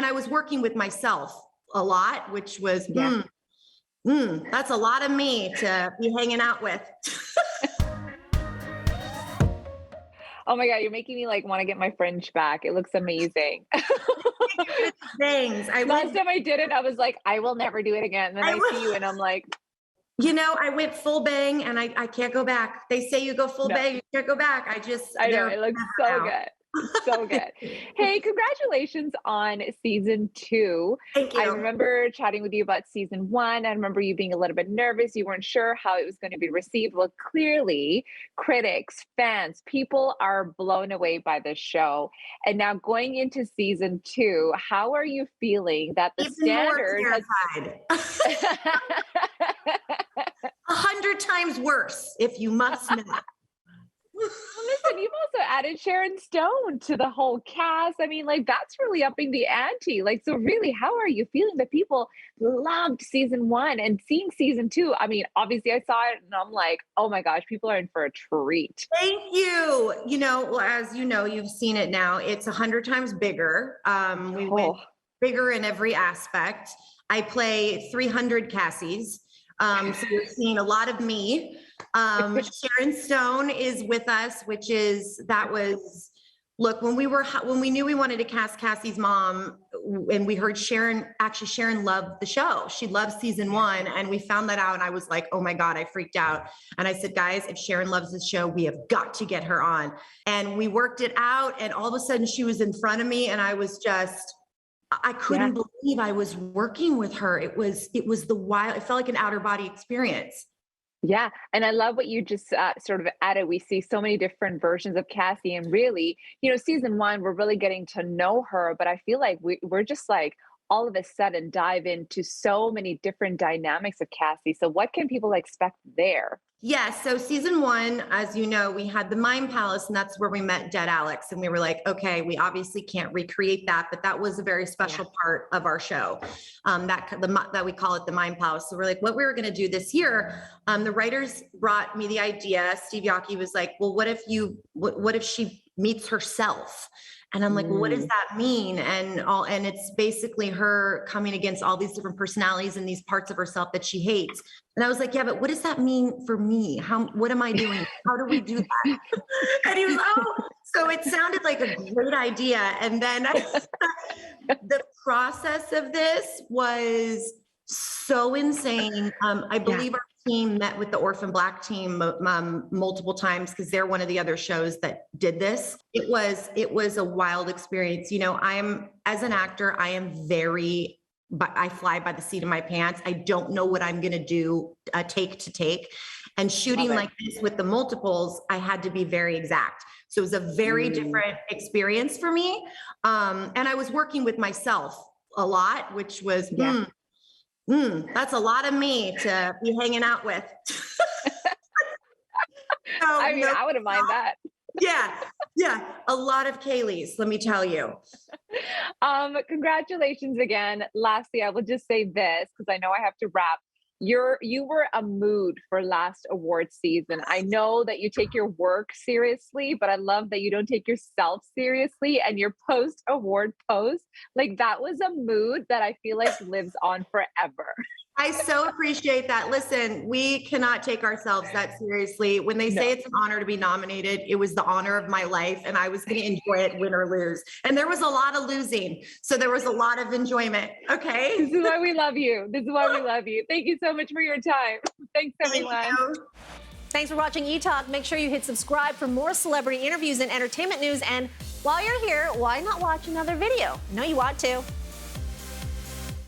And I was working with myself a lot, which was, that's a lot of me to be hanging out with. Oh my God, you're making me like want to get my fringe back. It looks amazing. Things. Last time I did it, I was like, I will never do it again. And then I see you and I'm like, I went full bang and I can't go back. They say you go full bang, you can't go back. I know, it looks so good. So good. Hey, congratulations on season 2. Thank you. I remember chatting with you about season 1. I remember you being a little bit nervous. You weren't sure how it was going to be received. Well, clearly, critics, fans, people are blown away by this show. And now going into season 2, how are you feeling that the standard has 100 times worse, if you must know. Listen, you've also added Sharon Stone to the whole cast. I mean, like, that's really upping the ante. Like, so really, how are you feeling that people loved season 1 and seeing season 2? I mean, obviously I saw it and I'm like, oh my gosh, people are in for a treat. Thank you. Well, as you know, you've seen it now. It's 100 times bigger. We went bigger in every aspect. I play 300 Cassies. So you're seeing a lot of me. Sharon Stone is with us, look, when we knew we wanted to cast Cassie's mom and we heard Sharon loved the show. She loved season 1 and we found that out and I was like, oh my God, I freaked out. And I said, guys, if Sharon loves the show, we have got to get her on. And we worked it out and all of a sudden she was in front of me and I was just, I couldn't believe I was working with her. It was the wild, it felt like an outer body experience. Yeah. And I love what you just sort of added. We see so many different versions of Cassie and really, season 1, we're really getting to know her, but I feel like we're just like all of a sudden dive into so many different dynamics of Cassie. So what can people expect there? Yeah. So season 1, as you know, we had the Mind Palace and that's where we met Dead Alex. And we were like, okay, we obviously can't recreate that, but that was a very special part of our show that we call it the Mind Palace. So we're like, what we were going to do this year, the writers brought me the idea. Steve Yockey was like, well, what if she meets herself? And I'm like, well, what does that mean? And it's basically her coming against all these different personalities and these parts of herself that she hates. And I was like, yeah, but what does that mean for me? What am I doing? How do we do that? And he was, so it sounded like a great idea. And then the process of this was so insane. I believe our team met with the Orphan Black team multiple times because they're one of the other shows that did this. It was a wild experience. As an actor, I fly by the seat of my pants. I don't know what I'm going to do take to take. And shooting like this with the multiples, I had to be very exact. So it was a very different experience for me. And I was working with myself a lot, which was, that's a lot of me to be hanging out with. I wouldn't mind that. Yeah. A lot of Kaleys, let me tell you. Congratulations again. Lastly, I will just say this, because I know I have to wrap. You were a mood for last award season. I know that you take your work seriously, but I love that you don't take yourself seriously. And your post-award post, like that was a mood that I feel like lives on forever. I so appreciate that. Listen, we cannot take ourselves that seriously. When they say it's an honor to be nominated, it was the honor of my life and I was going to enjoy it, win or lose. And there was a lot of losing. So there was a lot of enjoyment. Okay. This is why we love you. Thank you so much for your time. Thanks, everyone. Thanks for watching Etalk. Make sure you hit subscribe for more celebrity interviews and entertainment news. And while you're here, why not watch another video? I know you want to.